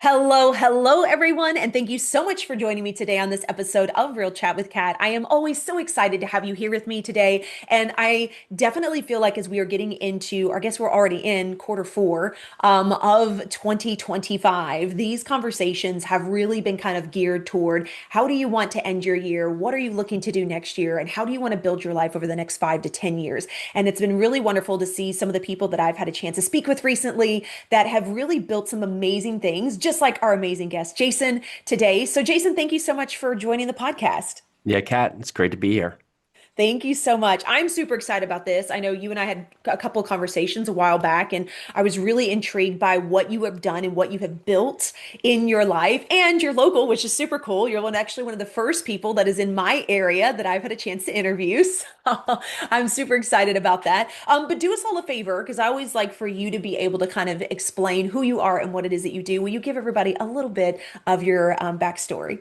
Hello, hello, everyone, and thank you so much for joining me today on this episode of Real Chat with Kat. I am always so excited to have you here with me today, and I definitely feel like as we are getting into, or I guess we're already in quarter four of 2025, these conversations have really been kind of geared toward how do you want to end your year? What are you looking to do next year? And how do you want to build your life over the next 5 to 10 years? And it's been really wonderful to see some of the people that I've had a chance to speak with recently that have really built some amazing things, just like our amazing guest, Jason, today. So, Jason, thank you so much for joining the podcast. Yeah, Kat, it's great to be here. Thank you so much. I'm super excited about this. I know you and I had a couple of conversations a while back, and I was really intrigued by what you have done and what you have built in your life and your local, which is super cool. You're actually one of the first people that is in my area that I've had a chance to interview. So I'm super excited about that. But do us all a favor, because I always like for you to be able to kind of explain who you are and what it is that you do. Will you give everybody a little bit of your backstory?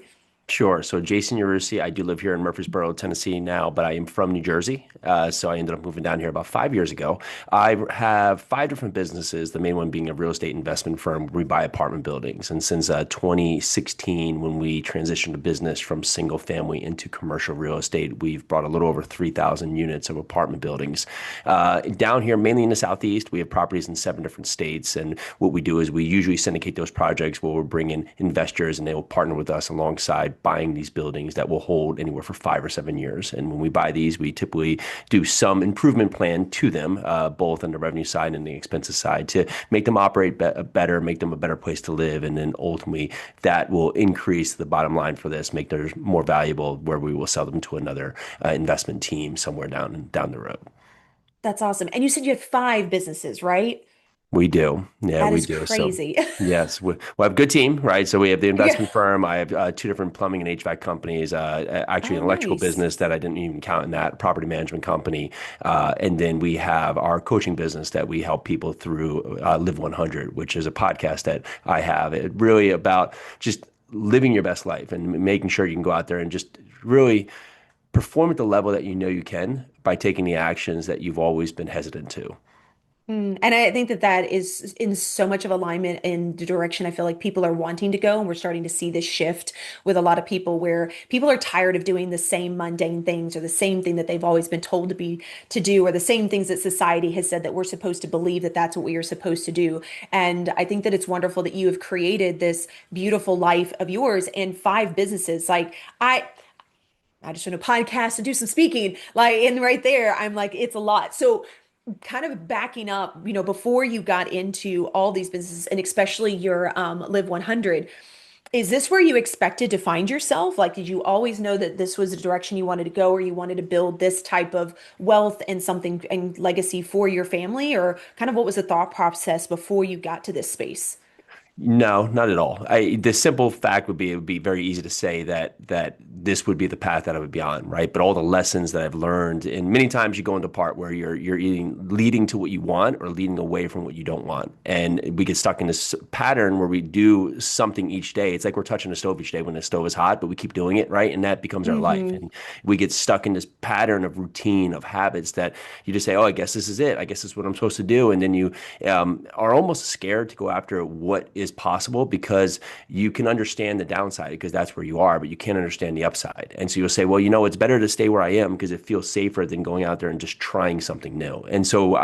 Sure. So Jason Yarusi, I do live here in Murfreesboro, Tennessee now, but I am from New Jersey. So I ended up moving down here about 5 years ago. I have five different businesses, the main one being a real estate investment firm where we buy apartment buildings. And since 2016, when we transitioned to business from single family into commercial real estate, we've brought a little over 3,000 units of apartment buildings. Down here, mainly in the Southeast, we have properties in 7 different states. And what we do is we usually syndicate those projects where we're bringing investors and they will partner with us alongside buying these buildings that will hold anywhere for 5 or 7 years. And when we buy these, we typically do some improvement plan to them, both on the revenue side and the expenses side, to make them operate better, make them a better place to live. And then ultimately, that will increase the bottom line for this, make them more valuable, where we will sell them to another investment team somewhere down the road. That's awesome. And you said you have five businesses, right? We do. Yeah, That we is do. So, crazy. yes, we have a good team, right? So we have the Yeah. investment firm. I have two different plumbing and HVAC companies, actually Oh, an electrical nice. business that I didn't even count in that, property management company. And then we have our coaching business that we help people through Live 100, which is a podcast that I have. It really about just living your best life and making sure you can go out there and just really perform at the level that you know you can by taking the actions that you've always been hesitant to. And I think that that is in so much of alignment in the direction I feel like people are wanting to go. And we're starting to see this shift with a lot of people where people are tired of doing the same mundane things or the same thing that they've always been told to do, or the same things that society has said that we're supposed to believe that that's what we are supposed to do. And I think that it's wonderful that you have created this beautiful life of yours and five businesses. I just want to podcast and do some speaking. Like, and right there, I'm like, it's a lot. So, kind of backing up, before you got into all these businesses and especially your Live 100, is this where you expected to find yourself? Like, did you always know that this was the direction you wanted to go, or you wanted to build this type of wealth and something and legacy for your family? Or kind of what was the thought process before you got to this space? No, not at all. The simple fact would be it would be very easy to say that this would be the path that I would be on, right? But all the lessons that I've learned, and many times you go into a part where you're leading to what you want or leading away from what you don't want, and we get stuck in this pattern where we do something each day. It's like we're touching the stove each day when the stove is hot, but we keep doing it, right? And that becomes our life, Hmm. and we get stuck in this pattern of routine of habits that you just say, "Oh, I guess this is it. I guess this is what I'm supposed to do," and then you are almost scared to go after what is possible because you can understand the downside because that's where you are, but you can't understand the upside. And so you'll say, well, it's better to stay where I am because it feels safer than going out there and just trying something new. And so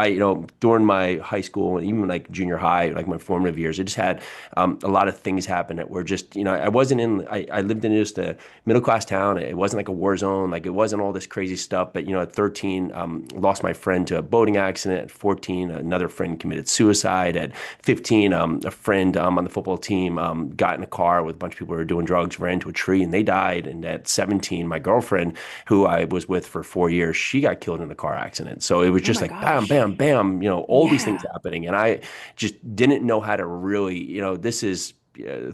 during my high school and even like junior high, like my formative years, I just had a lot of things happen that were just, I lived in just a middle class town. It wasn't like a war zone. Like it wasn't all this crazy stuff. But, at 13, lost my friend to a boating accident. At 14, another friend committed suicide. At 15, a friend on the football team got in a car with a bunch of people who were doing drugs, ran into a tree, and they died. And at 17, my girlfriend, who I was with for 4 years, she got killed in a car accident. So it was Oh just my like bam, gosh. bam, bam, all these things Yeah. happening. And I just didn't know how to really, this is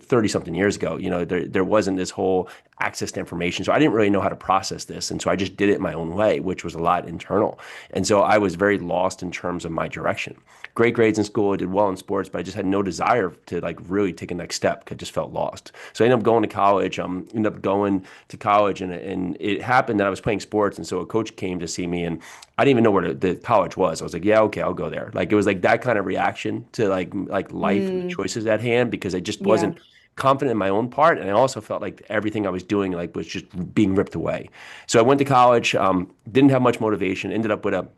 30 something years ago, there wasn't this whole access to information. So I didn't really know how to process this. And so I just did it my own way, which was a lot internal. And so I was very lost in terms of my direction. Great grades in school, I did well in sports, but I just had no desire to like really take a next step. I just felt lost. So I ended up going to college. Ended up going to college, and it happened that I was playing sports, and so a coach came to see me, and I didn't even know where the college was. I was like, yeah, okay, I'll go there. Like it was like that kind of reaction to like life and the Mm, choices at hand because I just Yeah. wasn't confident in my own part, and I also felt like everything I was doing like was just being ripped away. So I went to college, didn't have much motivation, ended up with a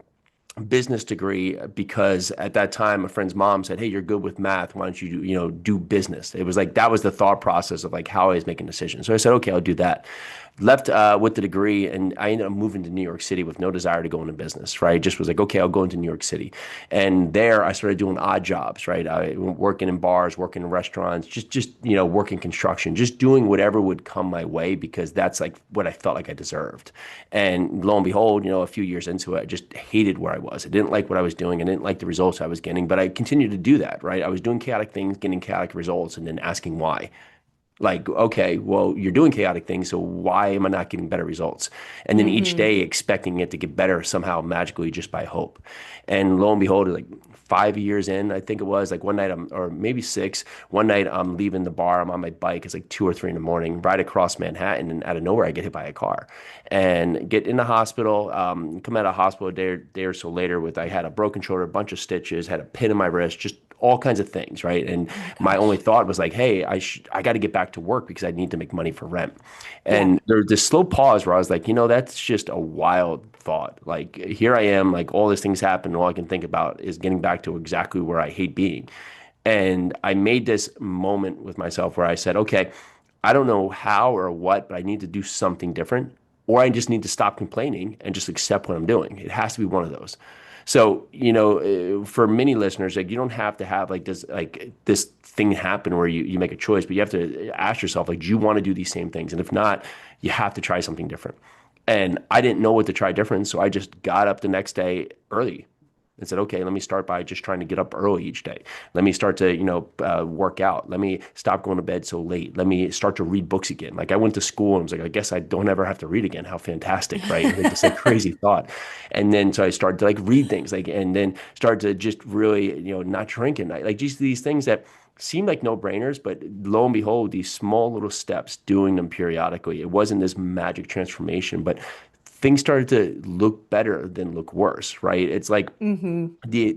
business degree because at that time a friend's mom said, "Hey, you're good with math. Why don't you do business?" It was like that was the thought process of like how I was making decisions. So I said, "Okay, I'll do that." Left with the degree, and I ended up moving to New York City with no desire to go into business. Right, just was like, "Okay, I'll go into New York City," and there I started doing odd jobs. Right, I working in bars, working in restaurants, just working construction, just doing whatever would come my way because that's like what I felt like I deserved. And lo and behold, a few years into it, I just hated where I was. I didn't like what I was doing. I didn't like the results I was getting, but I continued to do that, right? I was doing chaotic things, getting chaotic results, and then asking why. Like, okay, well, you're doing chaotic things, so why am I not getting better results? And then each Hmm. day expecting it to get better somehow magically just by hope. And lo and behold, like 5 years in, I think it was, like one night or maybe six, one night I'm leaving the bar, I'm on my bike, it's like 2 or 3 in the morning, right across Manhattan, and out of nowhere I get hit by a car and get in the hospital, come out of hospital a day or so later with, I had a broken shoulder, a bunch of stitches, had a pin in my wrist, just all kinds of things, right? And Oh my my only gosh. thought was like, hey, I got to get back to work because I need to make money for rent. Yeah. And there's this slow pause where I was like, that's just a wild thought. Like here I am, like all these things happen, and all I can think about is getting back to exactly where I hate being. And I made this moment with myself where I said, okay, I don't know how or what, but I need to do something different, or I just need to stop complaining and just accept what I'm doing. It has to be one of those. So, for many listeners, like you don't have to have like this thing happen where you make a choice, but you have to ask yourself, like, do you want to do these same things? And if not, you have to try something different. And I didn't know what to try different, so I just got up the next day early and said, okay, let me start by just trying to get up early each day. Let me start to, work out. Let me stop going to bed so late. Let me start to read books again. Like I went to school and was like, I guess I don't ever have to read again. How fantastic, right? Like this like crazy thought. And then so I started to like read things like, and then started to just really, not drink at night. Like just these things that seem like no brainers, but lo and behold, these small little steps, doing them periodically. It wasn't this magic transformation, but things started to look better than look worse, right? It's like Hmm. the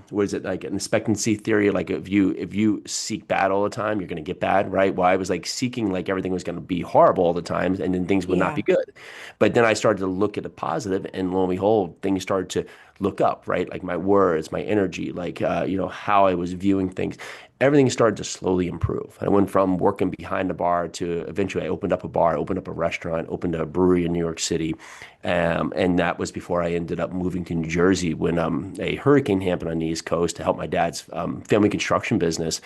what is it, like an expectancy theory, like if you seek bad all the time you're going to get bad, right? Well, I was like seeking like everything was going to be horrible all the time and then things would not be Yeah. good. But then I started to look at the positive, and lo and behold things started to look up, right? Like my words, my energy, like how I was viewing things, everything started to slowly improve. I went from working behind the bar to eventually I opened up a bar, opened up a restaurant, opened a brewery in New York City. And that was before I ended up moving to New Jersey when a hurricane happened on the East Coast to help my dad's family construction business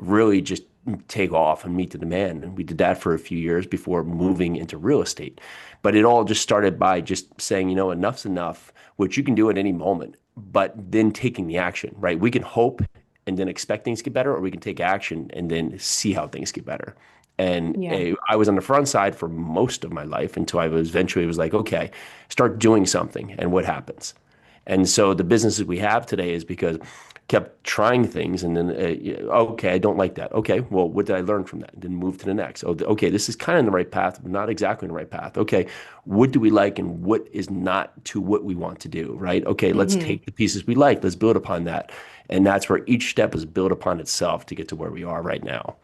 really just take off and meet the demand. And we did that for a few years before moving into real estate. But it all just started by just saying, enough's enough, which you can do at any moment, but then taking the action, right? We can hope and then expect things to get better, or we can take action and then see how things get better. And Yeah. I was on the front side for most of my life until I was eventually was like, okay, start doing something, and what happens? And so the businesses we have today is because kept trying things, and then okay, I don't like that. Okay, well, what did I learn from that? Then move to the next. Oh, okay, this is kind of the right path, but not exactly the right path. Okay, what do we like and what is not to what we want to do, right? Okay, let's Hmm. take the pieces we like, let's build upon that. And that's where each step is built upon itself to get to where we are right now.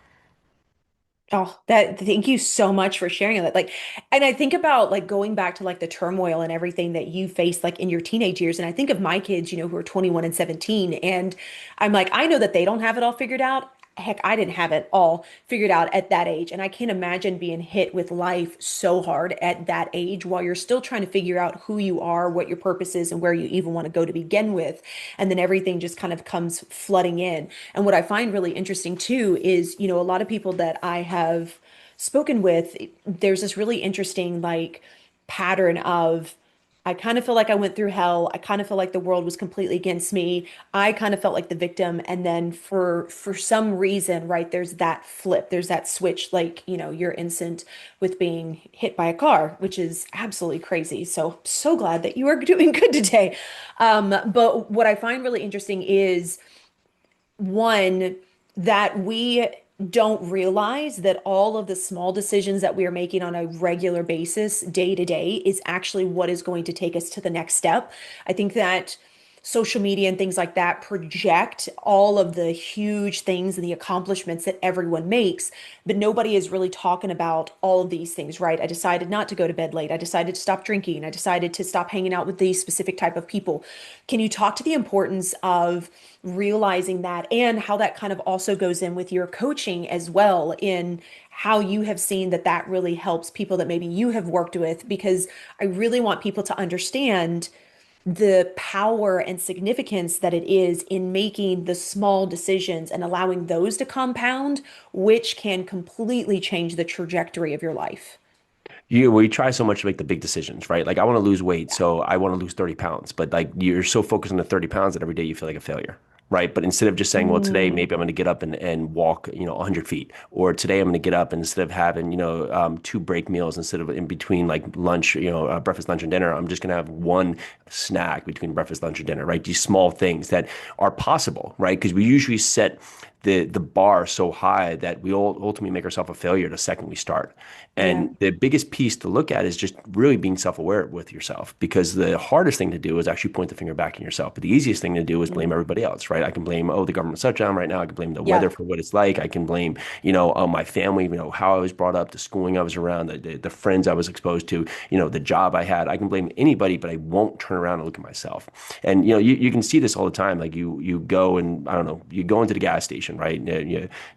Oh, that thank you so much for sharing that. Like, and I think about like going back to like the turmoil and everything that you faced like in your teenage years. And I think of my kids, who are 21 and 17. And I'm like, I know that they don't have it all figured out. Heck, I didn't have it all figured out at that age. And I can't imagine being hit with life so hard at that age while you're still trying to figure out who you are, what your purpose is, and where you even want to go to begin with. And then everything just kind of comes flooding in. And what I find really interesting too is, a lot of people that I have spoken with, there's this really interesting like pattern of I kind of feel like I went through hell. I kind of feel like the world was completely against me. I kind of felt like the victim. And then for some reason, right, there's that flip, there's that switch, like, your instant with being hit by a car, which is absolutely crazy. So glad that you are doing good today. But what I find really interesting is one, that we don't realize that all of the small decisions that we are making on a regular basis, day to day, is actually what is going to take us to the next step. I think that social media and things like that project all of the huge things and the accomplishments that everyone makes, but nobody is really talking about all of these things, right? I decided not to go to bed late. I decided to stop drinking. I decided to stop hanging out with these specific type of people. Can you talk to the importance of realizing that and how that kind of also goes in with your coaching as well in how you have seen that that really helps people that maybe you have worked with? Because I really want people to understand the power and significance that it is in making the small decisions and allowing those to compound, which can completely change the trajectory of your life. We try so much to make the big decisions, right? Like I want to lose weight, so I want to lose 30 pounds, but like you're so focused on the 30 pounds that every day you feel like a failure, right? But instead of just saying, well, today Mm, maybe I'm going to get up and walk, 100 feet, or today I'm going to get up and instead of having, two break meals instead of in between like lunch, breakfast, lunch, and dinner, I'm just going to have one snack between breakfast, lunch, and dinner, right? These small things that are possible, right? Because we usually set the bar so high that we all ultimately make ourselves a failure the second we start. yeah. And the biggest piece to look at is just really being self-aware with yourself because the hardest thing to do is actually point the finger back in yourself. But the easiest thing to do is blame Mm, everybody else, right? I can blame, oh, the government shutdown right now. I can blame the weather yeah. for what it's like. I can blame, my family, how I was brought up, the schooling I was around, the friends I was exposed to, the job I had. I can blame anybody, but I won't turn around and look at myself. And, you can see this all the time. Like you go and I don't know, you go into the gas station, right?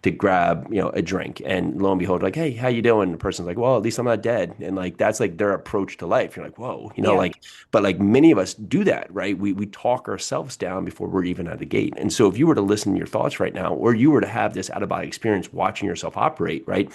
To grab, a drink and lo and behold, like, hey, how you doing? The person's like, well, at least I'm not dead. And like, that's like their approach to life. You're like, whoa, Yeah. but like many of us do that, right? We talk ourselves down before we're even at the gate. And so if you were to listen to your thoughts right now, or you were to have this out of body experience watching yourself operate, right?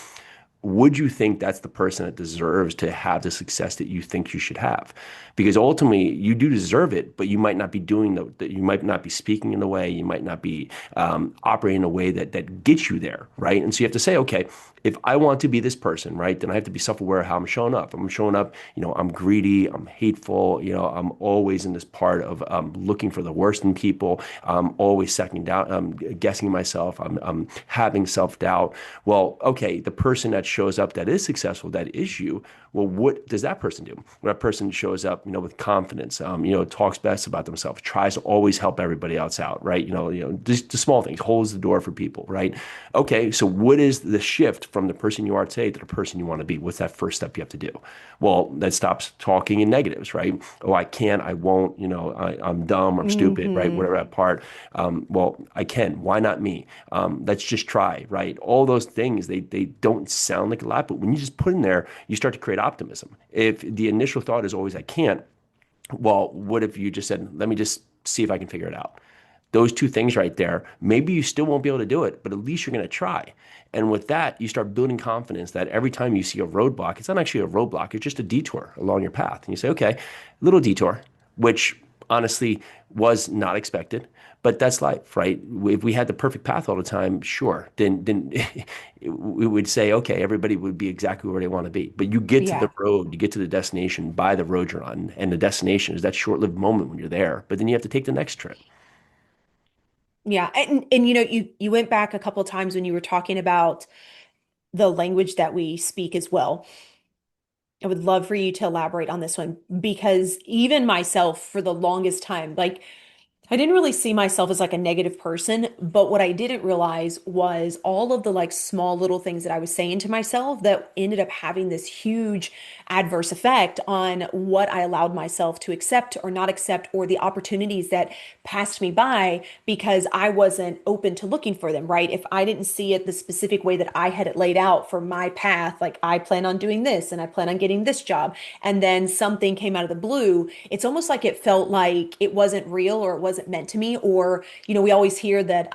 Would you think that's the person that deserves to have the success that you think you should have? Because ultimately, you do deserve it, but you might not be doing you might not be speaking in the way, you might not be operating in a way that gets you there, right? And so you have to say, okay, if I want to be this person, right, then I have to be self-aware of how I'm showing up. I'm showing up, I'm greedy, I'm hateful, I'm always in this part of looking for the worst in people. I'm always second doubt, guessing myself. I'm having self-doubt. Well, okay, the person that shows up that is successful, that is you. Well, what does that person do? When that person shows up, with confidence, talks best about themselves, tries to always help everybody else out, right? Just the small things, holds the door for people, right? Okay, so what is the shift from the person you are today to the person you want to be? What's that first step you have to do? Well, that stops talking in negatives, right? Oh, I can't, I won't, I'm dumb, I'm stupid, right? Hmm. Whatever that part. Well, I can. Why not me? Let's just try, right? All those things, they don't sound like a lot, but when you just put in there, you start to create optimism. If the initial thought is always, I can't, well, what if you just said, let me just see if I can figure it out? Those two things right there, maybe you still won't be able to do it, but at least you're going to try. And with that, you start building confidence that every time you see a roadblock, it's not actually a roadblock, it's just a detour along your path. And you say, okay, little detour, which honestly was not expected, but that's life, right? If we had the perfect path all the time, sure, then we would say, okay, everybody would be exactly where they want to be. But you get to the Yeah. road, you get to the destination by the road you're on, and the destination is that short-lived moment when you're there. But then you have to take the next trip. Yeah. And you went back a couple of times when you were talking about the language that we speak as well. I would love for you to elaborate on this one because even myself, for the longest time, like I didn't really see myself as like a negative person, but what I didn't realize was all of the like small little things that I was saying to myself that ended up having this huge adverse effect on what I allowed myself to accept or not accept, or the opportunities that passed me by because I wasn't open to looking for them, right? If I didn't see it the specific way that I had it laid out for my path, like I plan on doing this and I plan on getting this job, and then something came out of the blue, it's almost like it felt like it wasn't real or it wasn't meant to me. Or, we always hear that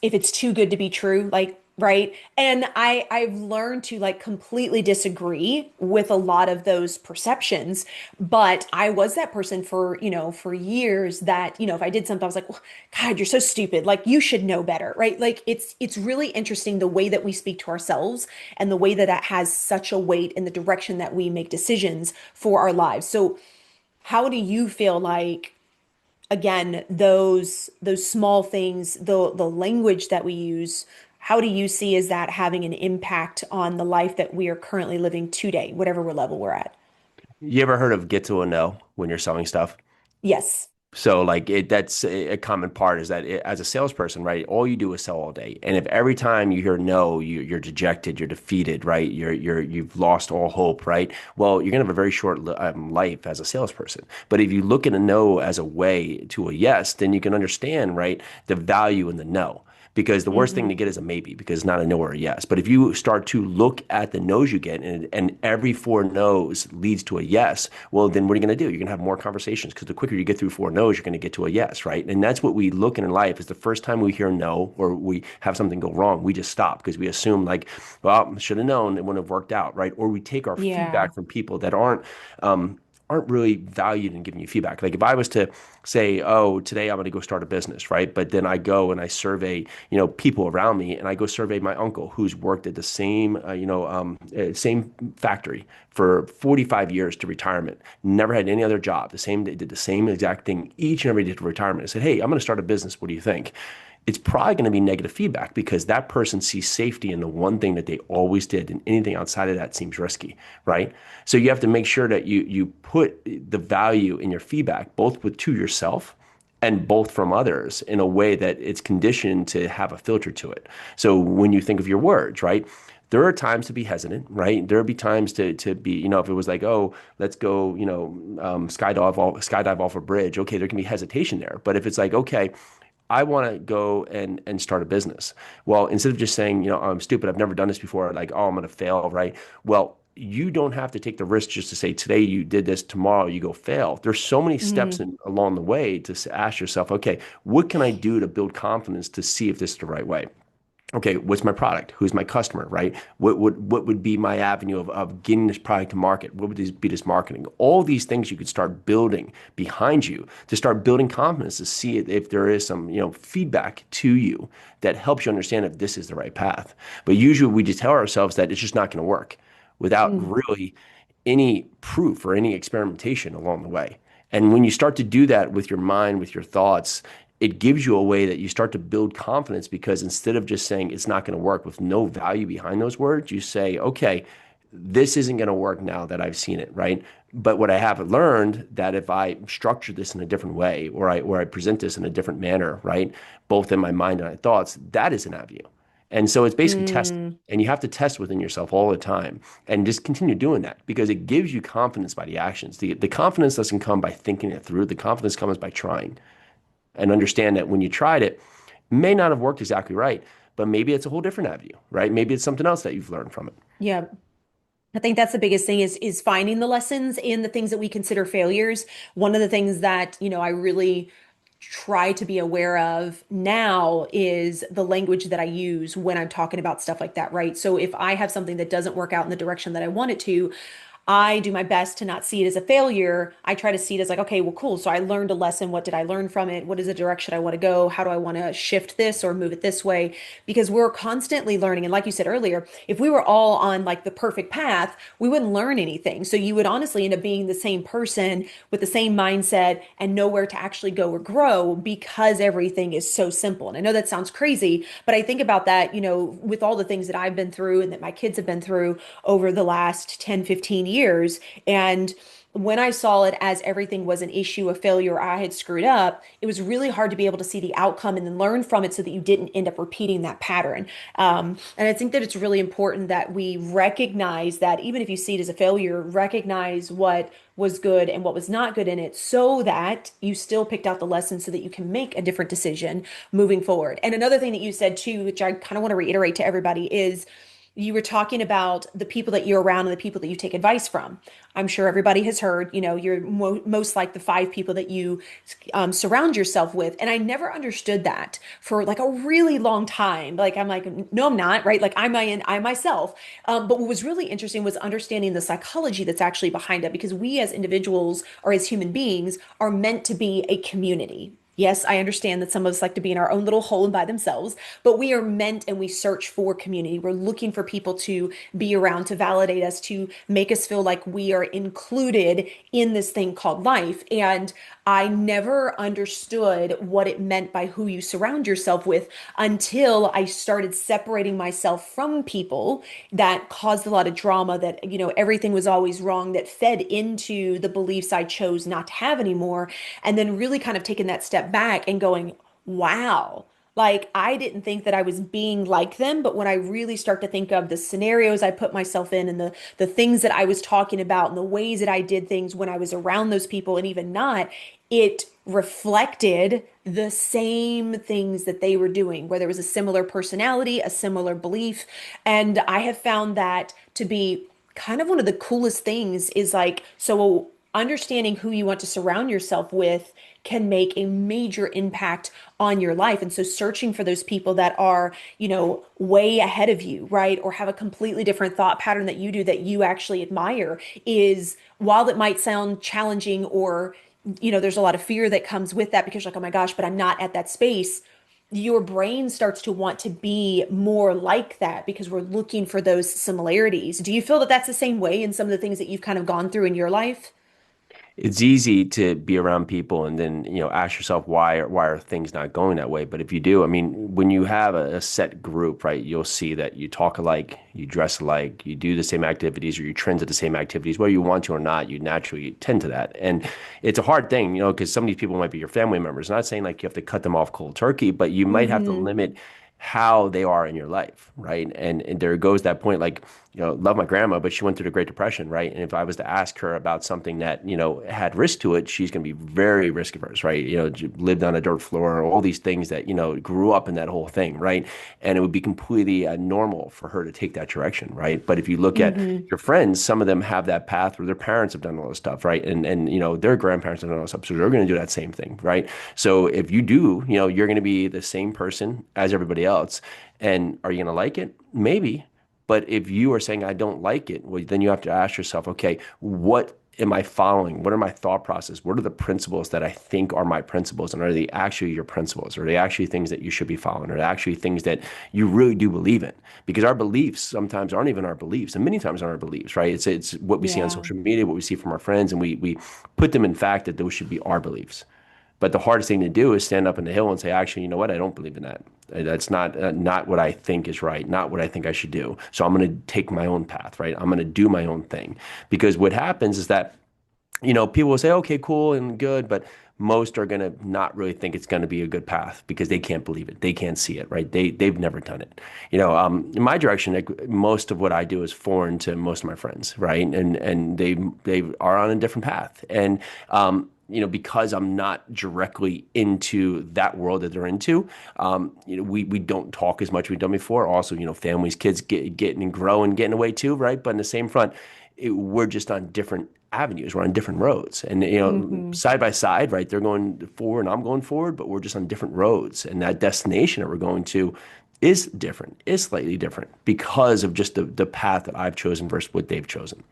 if it's too good to be true, like, right? And I've learned to like completely disagree with a lot of those perceptions, but I was that person for, for years that, if I did something I was like, well, God, you're so stupid, like you should know better, right? Like it's really interesting the way that we speak to ourselves and the way that that has such a weight in the direction that we make decisions for our lives. So how do you feel like, again, those small things, the language that we use, how do you see is that having an impact on the life that we are currently living today, whatever level we're at? You ever heard of get to a no when you're selling stuff? Yes. So like that's a common part is that as a salesperson, right? All you do is sell all day. And if every time you hear no, you're dejected, you're defeated, right? You've lost all hope, right? Well, you're gonna have a very short life as a salesperson. But if you look at a no as a way to a yes, then you can understand, right, the value in the no. Because the worst thing Hmm. to get is a maybe, because it's not a no or a yes. But if you start to look at the no's you get, and every four no's leads to a yes, well, then what are you going to do? You're going to have more conversations because the quicker you get through four no's, you're going to get to a yes, right? And that's what we look in life is the first time we hear no or we have something go wrong, we just stop because we assume like, well, should have known it wouldn't have worked out, right? Or we take our Yeah. feedback from people that aren't really valued in giving you feedback. Like if I was to say, oh, today I'm going to go start a business, right? But then I go and I survey, people around me, and I go survey my uncle who's worked at the same factory for 45 years to retirement, never had any other job, did the same exact thing each and every day to retirement. I said, hey, I'm going to start a business. What do you think? It's probably going to be negative feedback because that person sees safety in the one thing that they always did, and anything outside of that seems risky, right? So you have to make sure that you put the value in your feedback, both with to yourself and both from others in a way that it's conditioned to have a filter to it. So when you think of your words, right? There are times to be hesitant, right? There'll be times to be, if it was like, oh, let's go, skydive off a bridge. Okay, there can be hesitation there. But if it's like, okay, I want to go and start a business. Well, instead of just saying, I'm stupid, I've never done this before, like, oh, I'm going to fail, right? Well, you don't have to take the risk just to say today you did this, tomorrow you go fail. There's so many steps along the way to ask yourself, okay, what can I do to build confidence to see if this is the right way? Okay, what's my product? Who's my customer, right? What would be my avenue of getting this product to market? What would be this marketing? All these things you could start building behind you to start building confidence to see if there is some, feedback to you that helps you understand if this is the right path. But usually we just tell ourselves that it's just not going to work without Hmm. really any proof or any experimentation along the way. And when you start to do that with your mind, with your thoughts, it gives you a way that you start to build confidence because instead of just saying it's not going to work with no value behind those words, you say, okay, this isn't going to work now that I've seen it, right? But what I have learned that if I structure this in a different way or I present this in a different manner, right, both in my mind and my thoughts, that is an avenue. And so it's basically testing. Mm. And you have to test within yourself all the time and just continue doing that because it gives you confidence by the actions. The confidence doesn't come by thinking it through. The confidence comes by trying and understand that when you tried it, may not have worked exactly right, but maybe it's a whole different avenue, right? Maybe it's something else that you've learned from it. Yeah. I think that's the biggest thing is finding the lessons in the things that we consider failures. One of the things that, I really try to be aware of now is the language that I use when I'm talking about stuff like that, right? So if I have something that doesn't work out in the direction that I want it to, I do my best to not see it as a failure. I try to see it as like, okay, well, cool. So I learned a lesson. What did I learn from it? What is the direction I want to go? How do I want to shift this or move it this way? Because we're constantly learning. And like you said earlier, if we were all on like the perfect path, we wouldn't learn anything. So you would honestly end up being the same person with the same mindset and nowhere to actually go or grow because everything is so simple. And I know that sounds crazy, but I think about that, with all the things that I've been through and that my kids have been through over the last 10, 15 years. And when I saw it as everything was an issue, a failure, I had screwed up, it was really hard to be able to see the outcome and then learn from it so that you didn't end up repeating that pattern. And I think that it's really important that we recognize that even if you see it as a failure, recognize what was good and what was not good in it so that you still picked out the lesson so that you can make a different decision moving forward. And another thing that you said too, which I kind of want to reiterate to everybody, is you were talking about the people that you're around and the people that you take advice from. I'm sure everybody has heard, you're most like the five people that you surround yourself with. And I never understood that for like a really long time. Like, I'm like, no, I'm not, right? Like, I myself. But what was really interesting was understanding the psychology that's actually behind it, because we as individuals or as human beings are meant to be a community. Yes, I understand that some of us like to be in our own little hole and by themselves, but we are meant and we search for community. We're looking for people to be around, to validate us, to make us feel like we are included in this thing called life. And I never understood what it meant by who you surround yourself with until I started separating myself from people that caused a lot of drama, that, everything was always wrong, that fed into the beliefs I chose not to have anymore. And then really kind of taking that step back and going, wow. Like, I didn't think that I was being like them, but when I really start to think of the scenarios I put myself in and the things that I was talking about and the ways that I did things when I was around those people and even not, it reflected the same things that they were doing, where there was a similar personality, a similar belief. And I have found that to be kind of one of the coolest things is like, so understanding who you want to surround yourself with can make a major impact on your life. And so searching for those people that are, way ahead of you, right? Or have a completely different thought pattern that you do that you actually admire is, while it might sound challenging, or, there's a lot of fear that comes with that because you're like, oh my gosh, but I'm not at that space. Your brain starts to want to be more like that because we're looking for those similarities. Do you feel that that's the same way in some of the things that you've kind of gone through in your life? It's easy to be around people and then, ask yourself why are things not going that way? But if you do, I mean, when you have a set group, right, you'll see that you talk alike, you dress alike, you do the same activities or you trend to the same activities, whether you want to or not, you naturally tend to that. And it's a hard thing, because some of these people might be your family members. Not saying like you have to cut them off cold turkey, but you might have to Mm-hmm. limit how they are in your life, right? And there goes that point, like, love my grandma, but she went through the Great Depression, right? And if I was to ask her about something that, had risk to it, she's going to be very risk averse, right? Lived on a dirt floor, all these things that, grew up in that whole thing, right? And it would be completely normal for her to take that direction, right? But if you look at Mm-hmm. your friends, some of them have that path where their parents have done all this stuff, right? And their grandparents have done all this stuff, so they're going to do that same thing, right? So if you do, you're going to be the same person as everybody else. And are you going to like it? Maybe. But if you are saying, I don't like it, well, then you have to ask yourself, okay, what am I following? What are my thought process? What are the principles that I think are my principles? And are they actually your principles? Are they actually things that you should be following? Are they actually things that you really do believe in? Because our beliefs sometimes aren't even our beliefs, and many times aren't our beliefs, right? It's what we see on Yeah. social media, what we see from our friends, and we put them in fact that those should be our beliefs. But the hardest thing to do is stand up in the hill and say, actually, you know what? I don't believe in that. That's not what I think is right, not what I think I should do. So I'm going to take my own path, right? I'm going to do my own thing. Because what happens is that, people will say, okay, cool and good, but most are going to not really think it's going to be a good path because they can't believe it. They can't see it, right? They've never done it. In my direction, like, most of what I do is foreign to most of my friends, right? And they are on a different path. And because I'm not directly into that world that they're into, we don't talk as much as we've done before. Also, families, kids getting and growing, getting away too, right? But in the same front, we're just on different avenues. We're on different roads, and Mm-hmm. side by side, right? They're going forward, and I'm going forward, but we're just on different roads, and that destination that we're going to is different, is slightly different because of just the path that I've chosen versus what they've chosen.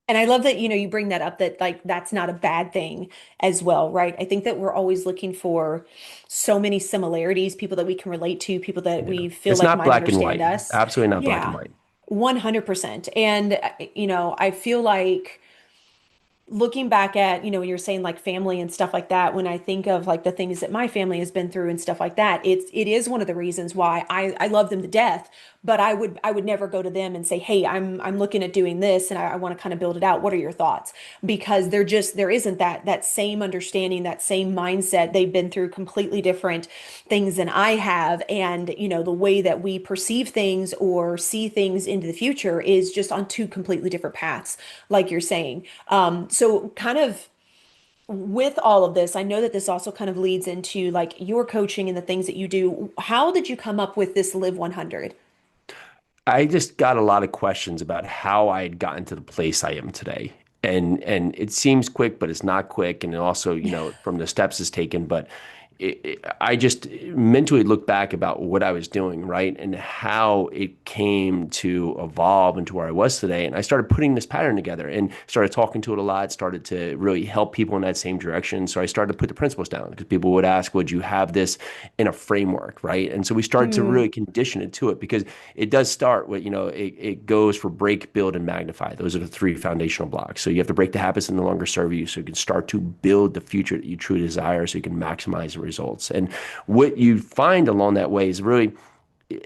And I love that, you bring that up, that like that's not a bad thing as well, right? I think that we're always looking for so many similarities, people that we can relate to, people that Yeah, we feel it's like not might black and understand white. us. Absolutely not black and Yeah, white. 100%. And, I feel like looking back at, when you're saying like family and stuff like that, when I think of like the things that my family has been through and stuff like that, it is one of the reasons why I love them to death, but I would never go to them and say, hey, I'm looking at doing this and I want to kind of build it out. What are your thoughts? Because there isn't that same understanding, that same mindset. They've been through completely different things than I have. And, the way that we perceive things or see things into the future is just on two completely different paths, like you're saying. So kind of with all of this, I know that this also kind of leads into like your coaching and the things that you do. How did you come up with this Live 100? I just got a lot of questions about how I had gotten to the place I am today. And it seems quick, but it's not quick. And also, from the steps it's taken, but I just mentally look back about what I was doing, right? And how it came to evolve into where I was today. And I started putting this pattern together and started talking to it a lot, started to really help people in that same direction. So I started to put the principles down because people would ask, would you have this in a framework, right? And so we started to really Mm, condition it to it because it does start with, it goes for break, build, and magnify. Those are the three foundational blocks. So you have to break the habits that no longer serve you so you can start to build the future that you truly desire so you can maximize the results. And what you find along that way is really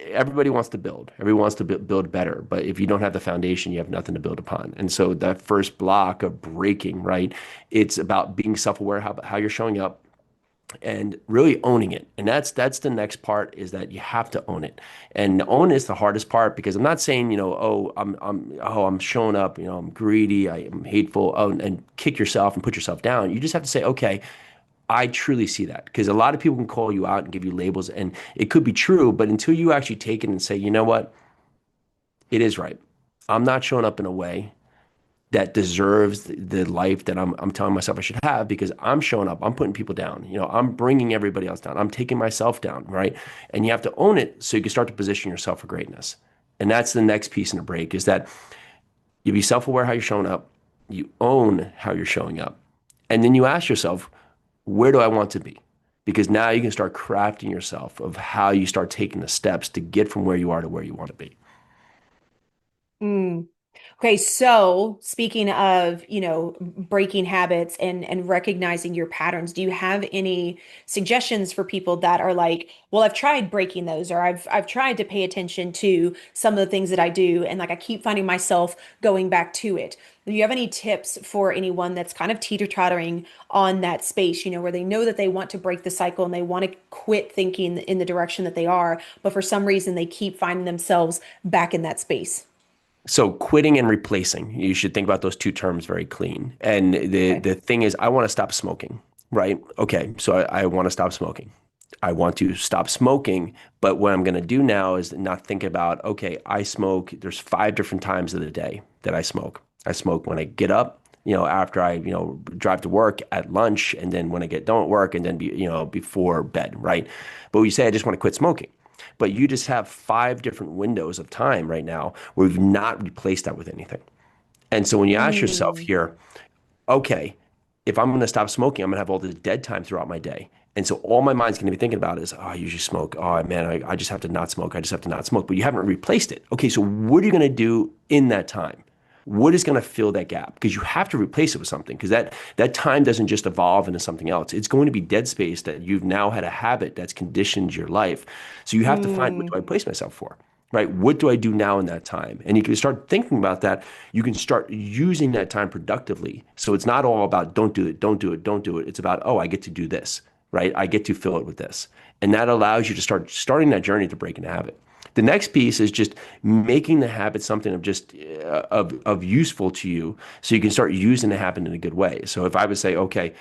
everybody wants to build. Everyone wants to build better. But if you don't have the foundation, you have nothing to build upon. And so that first block of breaking, right? It's about being self-aware how you're showing up and really owning it. And that's the next part is that you have to own it. And own is the hardest part because I'm not saying, I'm showing up, I'm greedy, I am hateful, and kick yourself and put yourself down. You just have to say, okay, I truly see that because a lot of people can call you out and give you labels and it could be true, but until you actually take it and say, you know what, it is right. I'm not showing up in a way that deserves the life that I'm telling myself I should have because I'm showing up, I'm putting people down, I'm bringing everybody else down, I'm taking myself down, right? And you have to own it so you can start to position yourself for greatness. And that's the next piece in the break is that you be self-aware how you're showing up, you own how you're showing up, and then you ask yourself, where do I want to be? Because now you can start crafting yourself of how you start taking the steps to get from where you are to where you want to be. mm. Okay, so speaking of, breaking habits and recognizing your patterns, do you have any suggestions for people that are like, well, I've tried breaking those or I've tried to pay attention to some of the things that I do and like I keep finding myself going back to it. Do you have any tips for anyone that's kind of teeter-tottering on that space, where they know that they want to break the cycle and they want to quit thinking in the direction that they are, but for some reason they keep finding themselves back in that space? So quitting and replacing, you should think about those two terms very clean. And the Okay. the thing is, I want to stop smoking, right? Okay, so I want to stop smoking. I want to stop smoking, but what I'm going to do now is not think about, okay, I smoke. There's 5 different times of the day that I smoke. I smoke when I get up, after I, drive to work, at lunch, and then when I get done at work, and then before bed, right? But you say I just want to quit smoking. But you just have 5 different windows of time right now where we've not replaced that with anything. And so when you ask yourself Mm, here, okay, if I'm going to stop smoking, I'm going to have all this dead time throughout my day. And so all my mind's going to be thinking about is, oh, I usually smoke. Oh, man, I just have to not smoke. I just have to not smoke. But you haven't replaced it. Okay, so what are you going to do in that time? What is going to fill that gap? Because you have to replace it with something because that time doesn't just evolve into something else. It's going to be dead space that you've now had a habit that's conditioned your life. So you have to find what mm, do I place myself for? Right? What do I do now in that time? And you can start thinking about that. You can start using that time productively. So it's not all about don't do it, don't do it, don't do it. It's about, oh, I get to do this, right? I get to fill it with this. And that allows you to starting that journey to break a habit. The next piece is just making the habit something of just of useful to you, so you can start using the habit in a good way. So if I would say, okay,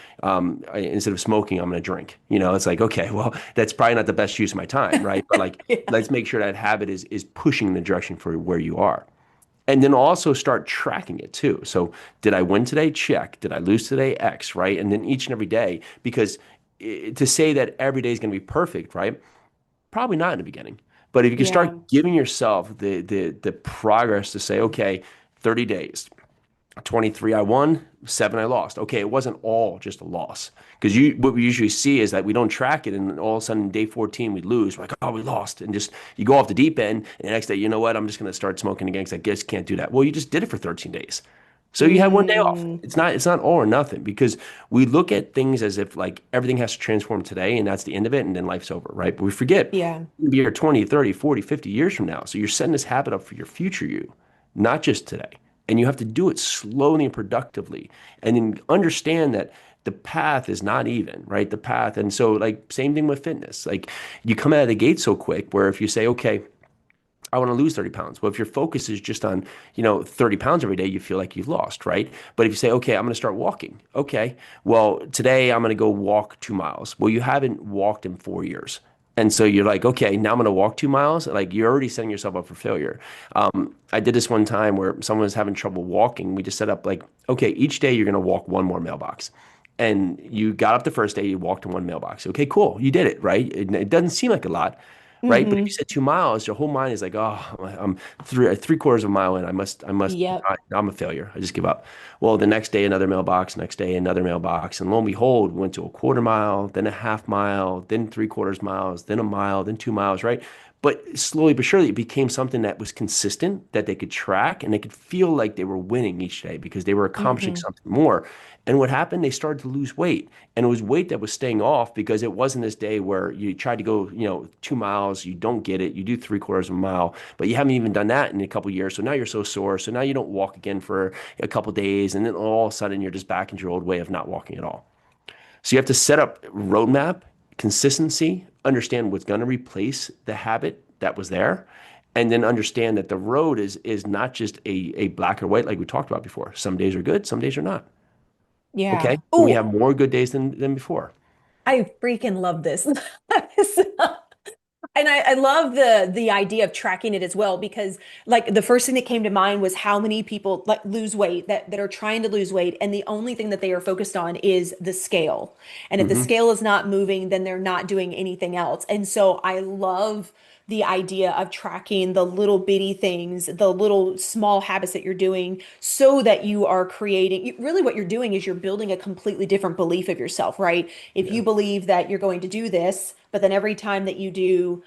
instead of smoking, I'm going to drink. It's like, okay, well, that's probably not the best use of my time, right? But like, yeah. let's make sure that habit is pushing in the direction for where you are. And then also start tracking it too. So did I win today? Check. Did I lose today? X, right? And then each and every day, because to say that every day is going to be perfect, right? Probably not in the beginning. But if you can Yeah. start giving yourself the progress to say, okay, 30 days, 23 I won, 7 I lost. Okay, it wasn't all just a loss. Because what we usually see is that we don't track it and all of a sudden day 14 we lose. We're like, oh, we lost. And just you go off the deep end and the next day, you know what, I'm just gonna start smoking again because I just can't do that. Well, you just did it for 13 days. So you had one day off. Mm, It's not all or nothing because we look at things as if like everything has to transform today and that's the end of it and then life's over, right? But we forget yeah. you'll be here 20, 30, 40, 50 years from now. So you're setting this habit up for your future you, not just today. And you have to do it slowly and productively. And then understand that the path is not even, right? The path. And so like same thing with fitness. Like you come out of the gate so quick where if you say, okay, I want to lose 30 pounds. Well, if your focus is just on, 30 pounds every day, you feel like you've lost, right? But if you say, okay, I'm going to start walking. Okay, well, today I'm going to go walk 2 miles. Well, you haven't walked in 4 years. And so you're like, okay, now I'm going to walk 2 miles. Like you're already setting yourself up for failure. I did this one time where someone was having trouble walking. We just set up like, okay, each day you're going to walk one more mailbox. And you got up the first day, you walked to one mailbox. Okay, cool. You did it, right? It doesn't seem like a lot, right? But if you Mm-hmm. said 2 miles, your whole mind is like, oh, I'm three quarters of a mile in. Yep. I'm a failure. I just give up. Well, the next day, another mailbox, next day, another mailbox. And lo and behold, we went to a quarter mile, then a half mile, then three quarters miles, then a mile, then 2 miles, right? But slowly but surely, it became something that was consistent, that they could track, and they could feel like they were winning each day because they were accomplishing Mm-hmm. something more. And what happened? They started to lose weight. And it was weight that was staying off because it wasn't this day where you tried to go, 2 miles, you don't get it, you do three quarters of a mile, but you haven't even done that in a couple of years. So now you're so sore. So now you don't walk again for a couple of days. And then all of a sudden you're just back into your old way of not walking at all. So you have to set up roadmap, consistency, understand what's going to replace the habit that was there, and then understand that the road is not just a black or white like we talked about before. Some days are good, some days are not. Yeah. Okay. We have Oh, more good days than before. I freaking love this. And I love the idea of tracking it as well because like the first thing that came to mind was how many people like lose weight that are trying to lose weight and the only thing that they are focused on is the scale. And if the Hmm. scale is not moving, then they're not doing anything else. And so I love the idea of tracking the little bitty things, the little small habits that you're doing so that you are creating really what you're doing is you're building a completely different belief of yourself, right? If Yeah. you believe that you're going to do this, but then every time that you do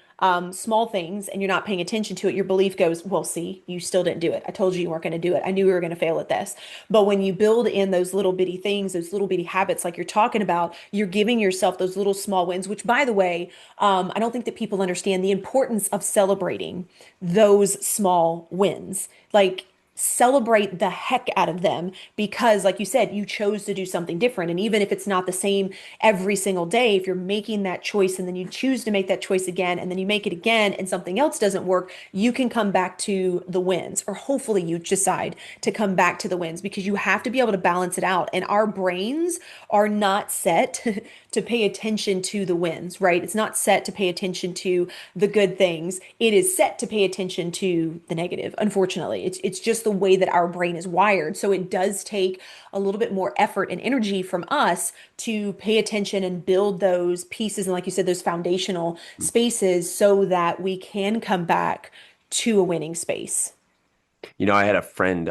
small things and you're not paying attention to it, your belief goes, well, see, you still didn't do it. I told you you weren't going to do it. I knew we were going to fail at this. But when you build in those little bitty things, those little bitty habits, like you're talking about, you're giving yourself those little small wins, which, by the way, I don't think that people understand the importance of celebrating those small wins. Like, celebrate the heck out of them because like you said you chose to do something different and even if it's not the same every single day if you're making that choice and then you choose to make that choice again and then you make it again and something else doesn't work you can come back to the wins or hopefully you decide to come back to the wins because you have to be able to balance it out and our brains are not set to pay attention to the wins, right? It's not set to pay attention to the good things. It is set to pay attention to the negative. Unfortunately, it's just the way that our brain is wired. So it does take a little bit more effort and energy from us to pay attention and build those pieces and like you said those foundational spaces so that we can come back to a winning space. I had a friend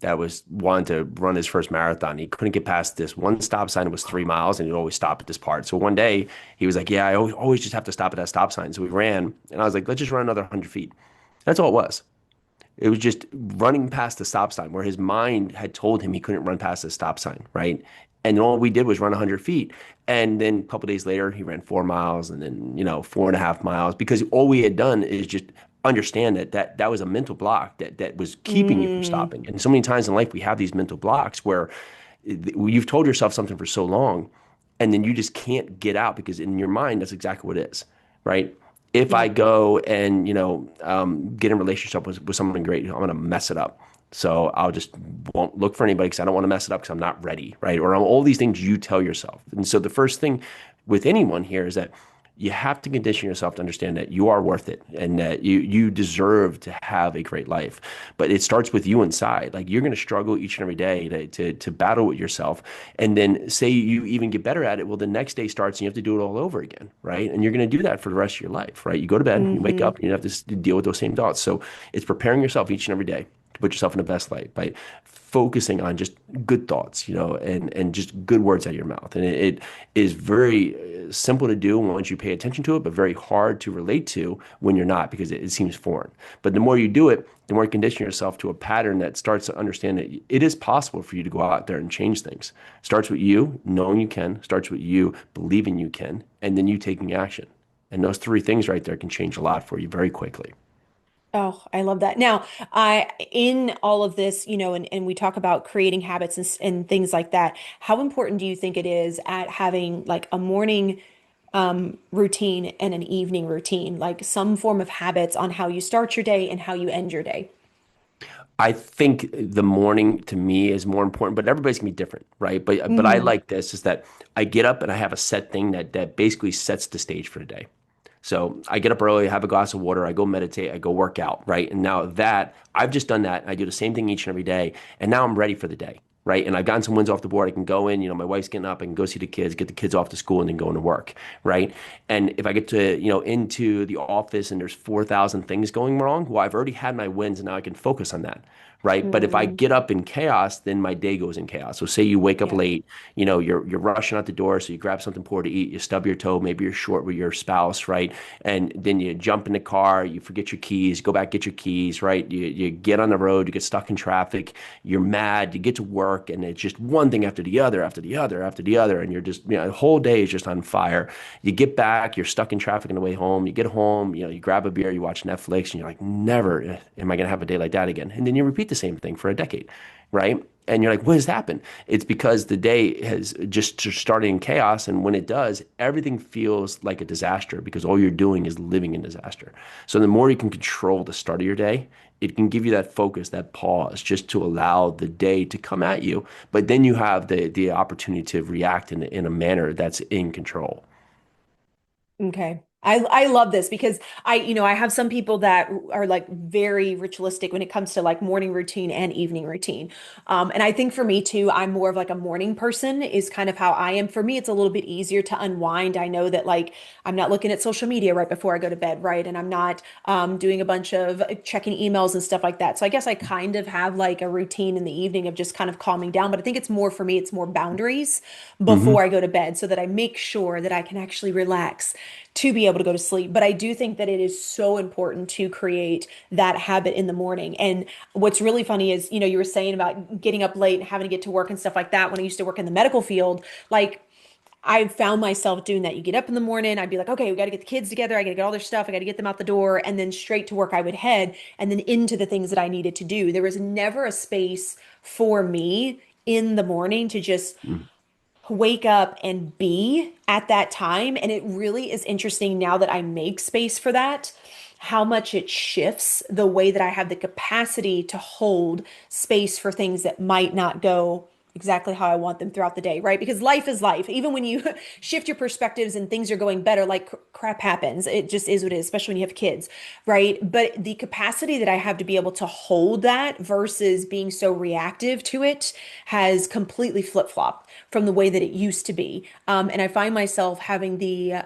that was wanting to run his first marathon. He couldn't get past this one stop sign. It was 3 miles, and he'd always stop at this part. So one day he was like, "Yeah, I always just have to stop at that stop sign." So we ran, and I was like, "Let's just run another 100 feet." That's all it was. It was just running past the stop sign where his mind had told him he couldn't run past the stop sign, right? And all we did was run 100 feet. And then a couple days later, he ran 4 miles and then, 4.5 miles because all we had done is just understand that was a mental block that was keeping you from Mm, stopping. And so many times in life, we have these mental blocks where you've told yourself something for so long and then you just can't get out because in your mind, that's exactly what it is, right? If I yep. go and get in a relationship with someone great, I'm gonna mess it up. So I'll just won't look for anybody because I don't want to mess it up because I'm not ready, right? Or all these things you tell yourself. And so the first thing with anyone here is that you have to condition yourself to understand that you are worth it and that you deserve to have a great life. But it starts with you inside. Like you're going to struggle each and every day to battle with yourself. And then say you even get better at it. Well, the next day starts and you have to do it all over again, right? And you're going to do that for the rest of your life, right? You go to bed, you wake Mm-hmm. up, and you have to deal with those same thoughts. So it's preparing yourself each and every day to put yourself in the best light by focusing on just good thoughts, and just good words out of your mouth. And it is very simple to do once you pay attention to it, but very hard to relate to when you're not because it seems foreign. But the more you do it, the more you condition yourself to a pattern that starts to understand that it is possible for you to go out there and change things. Starts with you knowing you can, starts with you believing you can, and then you taking action. And those three things right there can change a lot for you very quickly. Oh, I love that. Now, I in all of this, and we talk about creating habits and things like that. How important do you think it is at having like a morning routine and an evening routine, like some form of habits on how you start your day and how you end your day? I think the morning to me is more important, but everybody's gonna be different, right? But I Mm, like this is that I get up and I have a set thing that basically sets the stage for the day. So I get up early, have a glass of water, I go meditate, I go work out, right? And now that I've just done that, I do the same thing each and every day, and now I'm ready for the day, right? And I've gotten some wins off the board. I can go in, my wife's getting up, I can go see the kids, get the kids off to school, and then go into work, right? And if I get to, into the office and there's 4,000 things going wrong, well, I've already had my wins and now I can focus on that. Right. But if I Mm, get up in chaos, then my day goes in chaos. So say you wake up yeah. late, you're rushing out the door, so you grab something poor to eat, you stub your toe, maybe you're short with your spouse, right? And then you jump in the car, you forget your keys, go back get your keys, right? You get on the road, you get stuck in traffic, you're mad, you get to work, and it's just one thing after the other, after the other, after the other, and you're just, the whole day is just on fire. You get back, you're stuck in traffic on the way home. You get home, you grab a beer, you watch Netflix, and you're like, never am I going to have a day like that again. And then you repeat the same thing for a decade, right? And you're like, what has happened? It's because the day has just started in chaos. And when it does, everything feels like a disaster because all you're doing is living in disaster. So the more you can control the start of your day, it can give you that focus, that pause, just to allow the day to come at you. But then you have the opportunity to react in a manner that's in control. Okay. I love this because I have some people that are like very ritualistic when it comes to like morning routine and evening routine. And I think for me too, I'm more of like a morning person is kind of how I am. For me, it's a little bit easier to unwind. I know that like I'm not looking at social media right before I go to bed, right? And I'm not doing a bunch of checking emails and stuff like that. So I guess I kind of have like a routine in the evening of just kind of calming down. But I think it's more for me, it's more boundaries Hmm. before I go to bed so that I make sure that I can actually relax to be able to go to sleep. But I do think that it is so important to create that habit in the morning. And what's really funny is, you were saying about getting up late and having to get to work and stuff like that. When I used to work in the medical field, like I found myself doing that. You get up in the morning, I'd be like, okay, we got to get the kids together. I got to get all their stuff. I got to get them out the door. And then straight to work I would head and then into the things that I needed to do. There was never a space for me in the morning to just wake up and be at that time. And it really is interesting now that I make space for that, how much it shifts the way that I have the capacity to hold space for things that might not go exactly how I want them throughout the day, right? Because life is life. Even when you shift your perspectives and things are going better, like crap happens. It just is what it is, especially when you have kids, right? But the capacity that I have to be able to hold that versus being so reactive to it has completely flip-flopped from the way that it used to be. And I find myself having the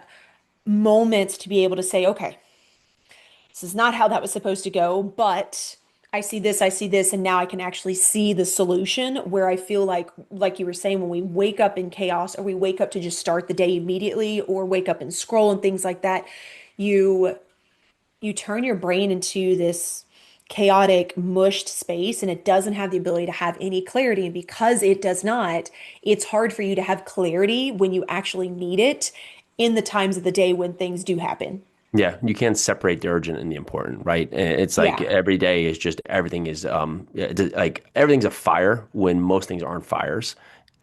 moments to be able to say, okay, this is not how that was supposed to go, but I see this, and now I can actually see the solution where I feel like you were saying, when we wake up in chaos or we wake up to just start the day immediately or wake up and scroll and things like that, you you turn your brain into this chaotic, mushed space, and it doesn't have the ability to have any clarity. And because it does not, it's hard for you to have clarity when you actually need it in the times of the day when things do happen. Yeah, you can't separate the urgent and the important, right? And it's like Yeah. every day is just everything is yeah, like everything's a fire when most things aren't fires.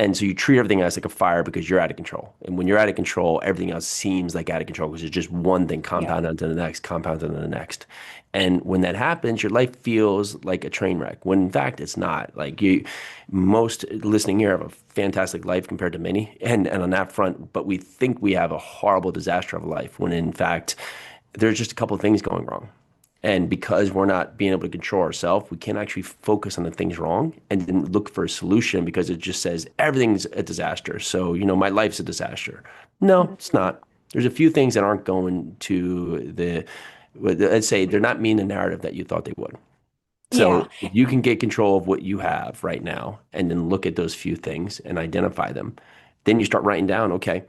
And so you treat everything as like a fire because you're out of control. And when you're out of control, everything else seems like out of control because it's just one thing Yeah. compound onto the next, compound onto the next. And when that happens, your life feels like a train wreck, when in fact it's not. Like most listening here have a fantastic life compared to many, and on that front, but we think we have a horrible disaster of a life when in fact there's just a couple of things going wrong. And because we're not being able to control ourselves, we can't actually focus on the things wrong and then look for a solution because it just says everything's a disaster. So, my life's a disaster. No, it's Mhm. not. There's a few things that aren't going to let's say they're not meeting the narrative that you thought they would. Yeah. So if you can get control of what you have right now and then look at those few things and identify them, then you start writing down, okay,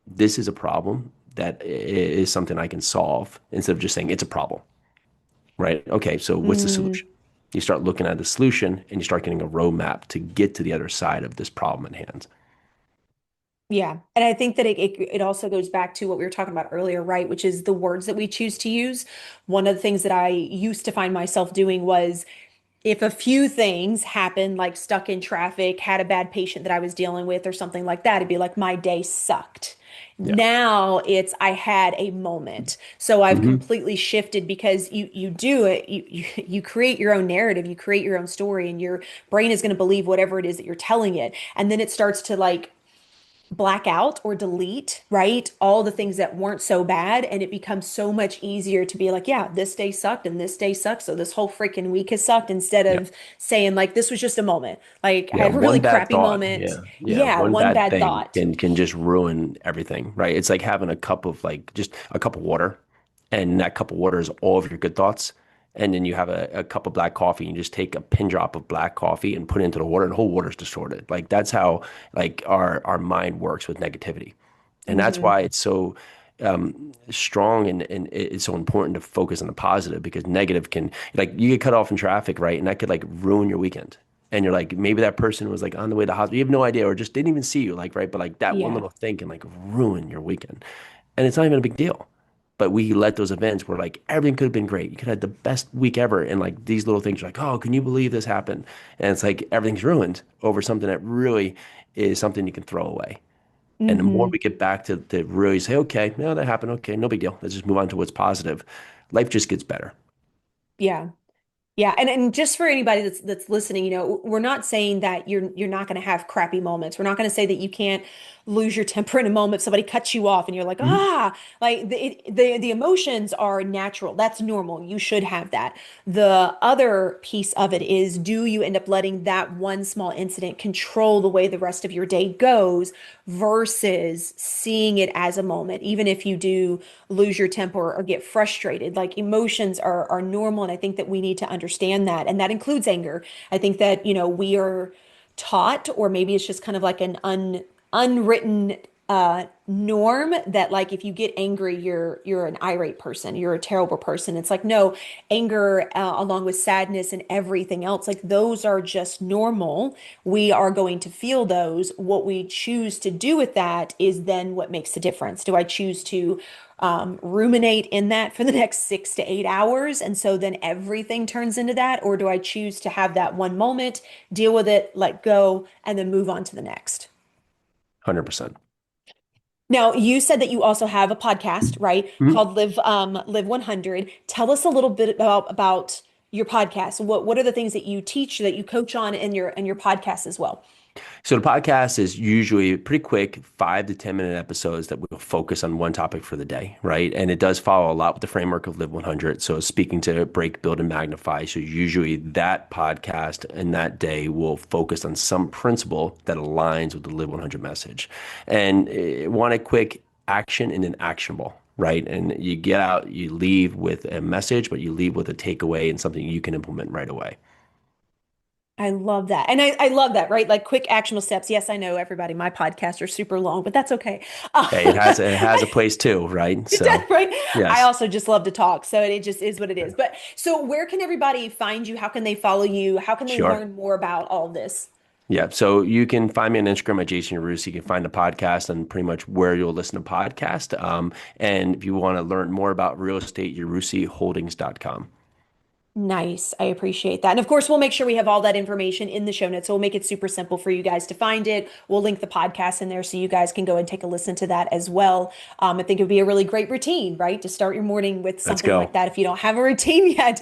this is a problem that is something I can solve instead of just saying it's a problem, right? Okay, so what's the Mm, solution? You start looking at the solution and you start getting a roadmap to get to the other side of this problem at hand. yeah. And I think that it also goes back to what we were talking about earlier, right? Which is the words that we choose to use. One of the things that I used to find myself doing was if a few things happened, like stuck in traffic, had a bad patient that I was dealing with, or something like that, it'd be like my day sucked. Yeah. Now it's I had a moment. So I've Hmm. completely shifted because you do it, you create your own narrative, you create your own story, and your brain is going to believe whatever it is that you're telling it. And then it starts to like black out or delete, right? All the things that weren't so bad. And it becomes so much easier to be like, yeah, this day sucked and this day sucked. So this whole freaking week has sucked instead Yeah. of saying, like, this was just a moment. Like, I Yeah, had a really one bad crappy thought. moment. Yeah, yeah, Yeah, one one bad bad thing thought. can just ruin everything, right? It's like having a cup of like just a cup of water, and that cup of water is all of your good thoughts. And then you have a cup of black coffee, and you just take a pin drop of black coffee and put it into the water, and the whole water's distorted. Like that's how like our mind works with negativity. And that's Hmm. why it's so strong and it's so important to focus on the positive because negative can like you get cut off in traffic, right? And that could like ruin your weekend. And you're like, maybe that person was like on the way to the hospital. You have no idea, or just didn't even see you, like, right? But like that one Yeah. little thing can like ruin your weekend. And it's not even a big deal. But we let those events where like everything could have been great. You could have had the best week ever. And like these little things are like, oh, can you believe this happened? And it's like everything's ruined over something that really is something you can throw away. And the more Hmm. we get back to really say, okay, no, that happened. Okay, no big deal. Let's just move on to what's positive. Life just gets better. Yeah. Yeah, and just for anybody that's listening, we're not saying that you're not going to have crappy moments. We're not going to say that you can't lose your temper in a moment if somebody cuts you off and you're like, Mhm. like the emotions are natural. That's normal. You should have that. The other piece of it is, do you end up letting that one small incident control the way the rest of your day goes versus seeing it as a moment, even if you do lose your temper or get frustrated. Like emotions are normal, and I think that we need to understand that, and that includes anger. I think that, we are taught, or maybe it's just kind of like an unwritten norm that, like, if you get angry, you're an irate person, you're a terrible person. It's like, no, anger, along with sadness and everything else, like those are just normal. We are going to feel those. What we choose to do with that is then what makes the difference. Do I choose to ruminate in that for the next 6 to 8 hours, and so then everything turns into that? Or do I choose to have that one moment, deal with it, let go, and then move on to the next? 100%. Now, you said that you also have a podcast, right? Mhm. Called Live 100. Tell us a little bit about your podcast. What are the things that you teach, that you coach on in your podcast as well? So the podcast is usually pretty quick, 5 to 10 minute episodes that will focus on one topic for the day, right? And it does follow a lot with the framework of Live 100. So speaking to break, build, and magnify. So usually that podcast and that day will focus on some principle that aligns with the Live 100 message. And want a quick action and an actionable, right? And you get out, you leave with a message, but you leave with a takeaway and something you can implement right away. I love that. And I love that, right? Like quick actionable steps. Yes, I know, everybody, my podcasts are super long, but that's okay. Hey, it has a place too, right? It does, So, right? I yes, also just love to talk, so it just is what it is. But so where can everybody find you? How can they follow you? How can they sure. learn more about all of this? Yeah. So you can find me on Instagram at Jason Yarusi. You can find the podcast and pretty much where you'll listen to podcast. And if you want to learn more about real estate, yarusiholdings.com. Nice. I appreciate that. And of course, we'll make sure we have all that information in the show notes. So we'll make it super simple for you guys to find it. We'll link the podcast in there so you guys can go and take a listen to that as well. I think it would be a really great routine, right? To start your morning with Let's something like go. that if you don't have a routine yet.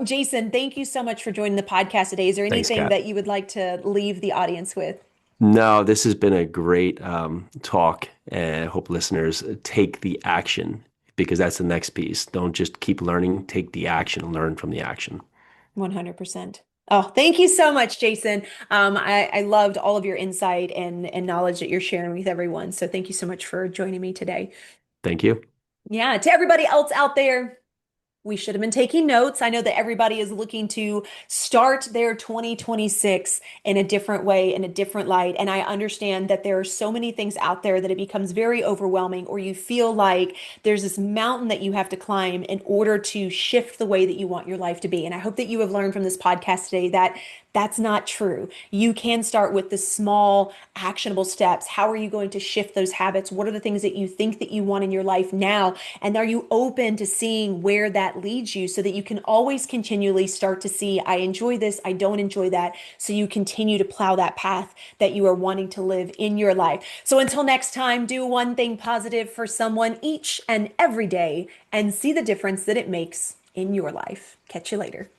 Jason, thank you so much for joining the podcast today. Is there Thanks, anything Kat. that you would like to leave the audience with? No, this has been a great talk, and I hope listeners take the action because that's the next piece. Don't just keep learning, take the action and learn from the action. 100%. Oh, thank you so much, Jason. I loved all of your insight and knowledge that you're sharing with everyone. So thank you so much for joining me today. Thank you. Yeah, to everybody else out there, we should have been taking notes. I know that everybody is looking to start their 2026 in a different way, in a different light. And I understand that there are so many things out there that it becomes very overwhelming, or you feel like there's this mountain that you have to climb in order to shift the way that you want your life to be. And I hope that you have learned from this podcast today that that's not true. You can start with the small, actionable steps. How are you going to shift those habits? What are the things that you think that you want in your life now? And are you open to seeing where that leads you so that you can always continually start to see, I enjoy this, I don't enjoy that. So you continue to plow that path that you are wanting to live in your life. So until next time, do one thing positive for someone each and every day and see the difference that it makes in your life. Catch you later.